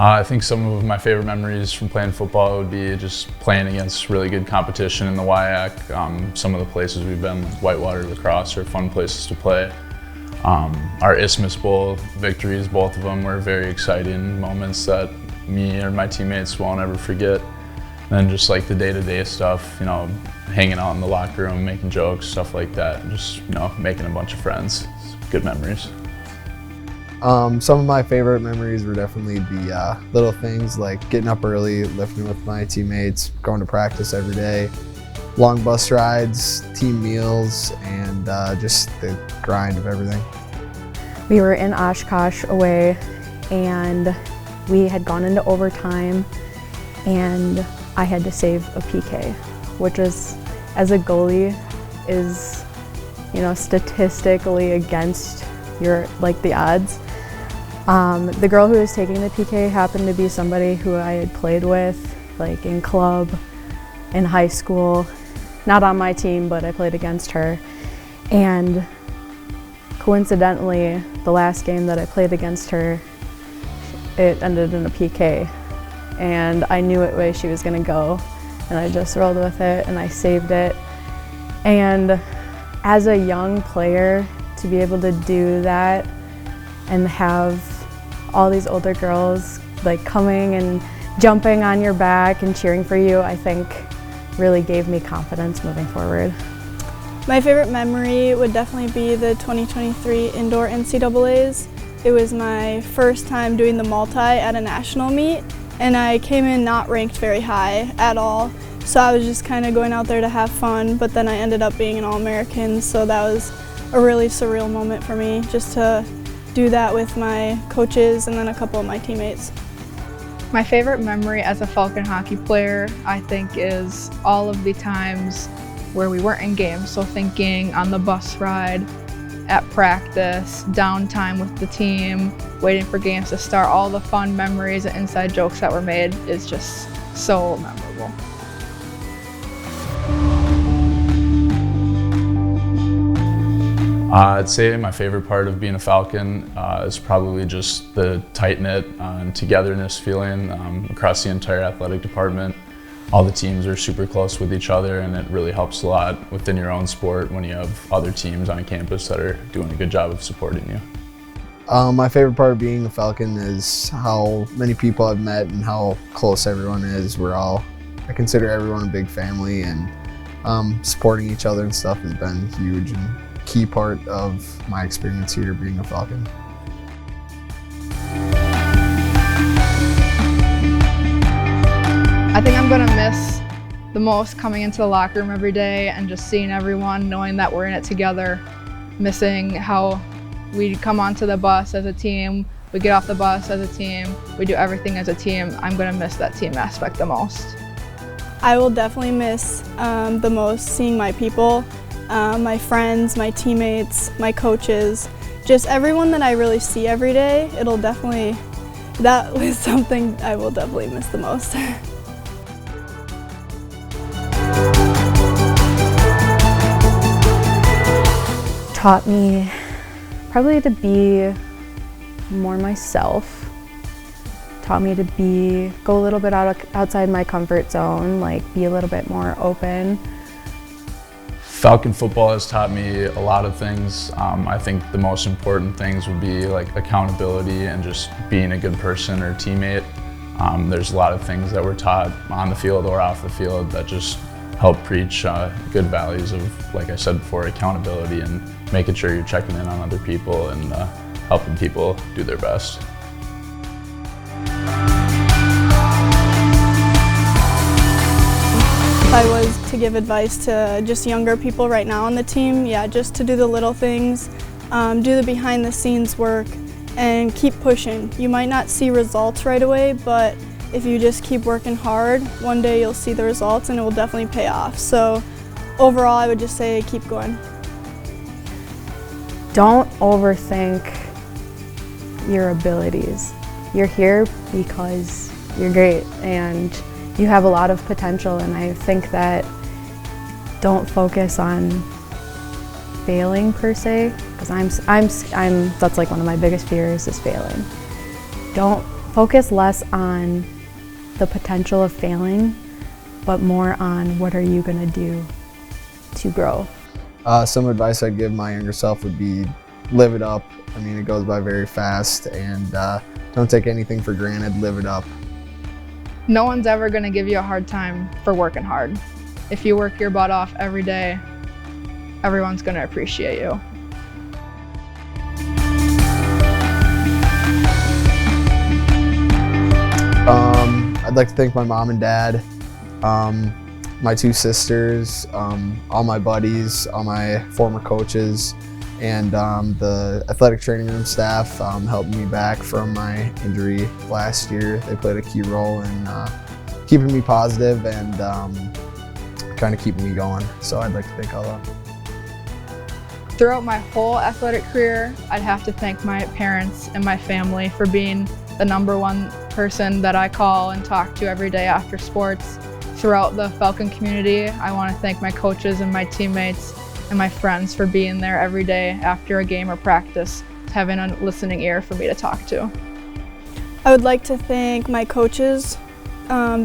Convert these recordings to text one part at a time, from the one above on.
I think some of my favorite memories from playing football would be just playing against really good competition in the WIAC. Some of the places we've been, like Whitewater Lacrosse, are fun places to play. Our Isthmus Bowl victories, both of them, were very exciting moments that me or my teammates won't ever forget. And then just like the day-to-day stuff, you know, hanging out in the locker room, making jokes, stuff like that, and just, you know, making a bunch of friends. It's good memories. Some of my favorite memories were definitely the little things like getting up early, lifting with my teammates, going to practice every day, long bus rides, team meals, and just the grind of everything. We were in Oshkosh away, and we had gone into overtime, and I had to save a PK, which is, as a goalie, is, you know, statistically against the odds. The girl who was taking the PK happened to be somebody who I had played with, like in club, in high school, not on my team, but I played against her. And coincidentally, the last game that I played against her, it ended in a PK. And I knew what way she was gonna go, and I just rolled with it and I saved it. And as a young player, to be able to do that and have all these older girls like coming and jumping on your back and cheering for you, I think really gave me confidence moving forward. My favorite memory would definitely be the 2023 indoor NCAAs. It was my first time doing the multi at a national meet, and I came in not ranked very high at all. So I was just kind of going out there to have fun, but then I ended up being an All-American, so that was a really surreal moment for me, just to do that with my coaches and then a couple of my teammates. My favorite memory as a Falcon hockey player, I think, is all of the times where we weren't in games. So thinking on the bus ride, at practice, downtime with the team, waiting for games to start, all the fun memories and inside jokes that were made is just so memorable. I'd say my favorite part of being a Falcon is probably just the tight-knit and togetherness feeling across the entire athletic department. All the teams are super close with each other, and it really helps a lot within your own sport when you have other teams on campus that are doing a good job of supporting you. My favorite part of being a Falcon is how many people I've met and how close everyone is. I consider everyone a big family, and supporting each other and stuff has been huge and key part of my experience here being a Falcon. I think I'm gonna miss the most coming into the locker room every day and just seeing everyone, knowing that we're in it together, missing how we come onto the bus as a team, we get off the bus as a team, we do everything as a team. I'm gonna miss that team aspect the most. I will definitely miss the most seeing my people, my friends, my teammates, my coaches, just everyone that I really see every day. That was something I will definitely miss the most. Taught me probably to be more myself. Taught me to go a little bit outside my comfort zone, like be a little bit more open. Falcon football has taught me a lot of things. I think the most important things would be like accountability and just being a good person or teammate. There's a lot of things that we're taught on the field or off the field that just help preach good values of, like I said before, accountability and making sure you're checking in on other people and helping people do their best. If I was to give advice to just younger people right now on the team, yeah, just to do the little things, do the behind the scenes work, and keep pushing. You might not see results right away, but if you just keep working hard, one day you'll see the results and it will definitely pay off. So overall, I would just say keep going. Don't overthink your abilities. You're here because you're great and you have a lot of potential, and I think that don't focus on failing per se, because that's like one of my biggest fears is failing. Don't focus less on the potential of failing, but more on what are you going to do to grow. Some advice I'd give my younger self would be live it up. I mean, it goes by very fast, and don't take anything for granted. Live it up. No one's ever going to give you a hard time for working hard. If you work your butt off every day, everyone's going to appreciate you. I'd like to thank my mom and dad, my two sisters, all my buddies, all my former coaches, and the athletic training room staff helped me back from my injury last year. They played a key role in keeping me positive and kind of keeping me going. So I'd like to thank all of them. Throughout my whole athletic career, I'd have to thank my parents and my family for being the #1 person that I call and talk to every day after sports. Throughout the Falcon community, I want to thank my coaches and my teammates and my friends for being there every day after a game or practice, having a listening ear for me to talk to. I would like to thank my coaches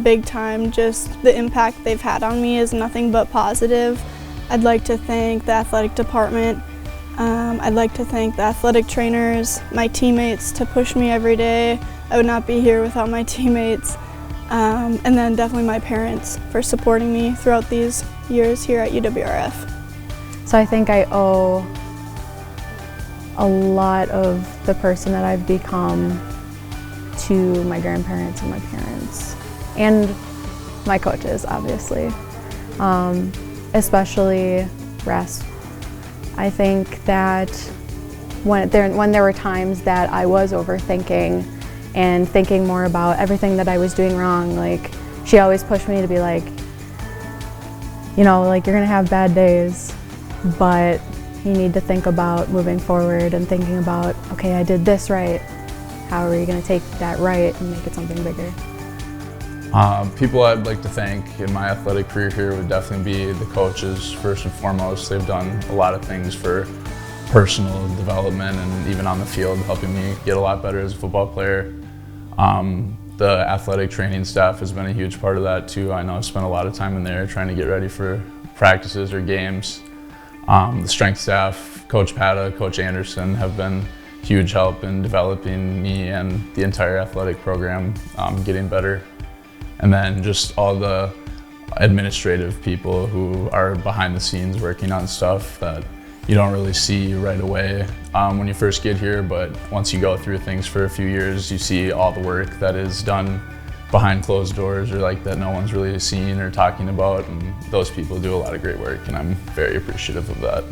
big time. Just the impact they've had on me is nothing but positive. I'd like to thank the athletic department. I'd like to thank the athletic trainers, my teammates to push me every day. I would not be here without my teammates. And then definitely my parents for supporting me throughout these years here at UWRF. So I think I owe a lot of the person that I've become to my grandparents and my parents, and my coaches, obviously, especially Russ. I think that when there were times that I was overthinking and thinking more about everything that I was doing wrong, like, she always pushed me to be like, you know, like, you're gonna have bad days, but you need to think about moving forward and thinking about, okay, I did this right. How are you gonna take that right and make it something bigger? People I'd like to thank in my athletic career here would definitely be the coaches, first and foremost. They've done a lot of things for personal development and even on the field, helping me get a lot better as a football player. The athletic training staff has been a huge part of that too. I know I've spent a lot of time in there trying to get ready for practices or games. The strength staff, Coach Pata, Coach Anderson have been huge help in developing me and the entire athletic program getting better. And then just all the administrative people who are behind the scenes working on stuff that you don't really see right away when you first get here, but once you go through things for a few years, you see all the work that is done behind closed doors, or like that no one's really seen or talking about, and those people do a lot of great work, and I'm very appreciative of that.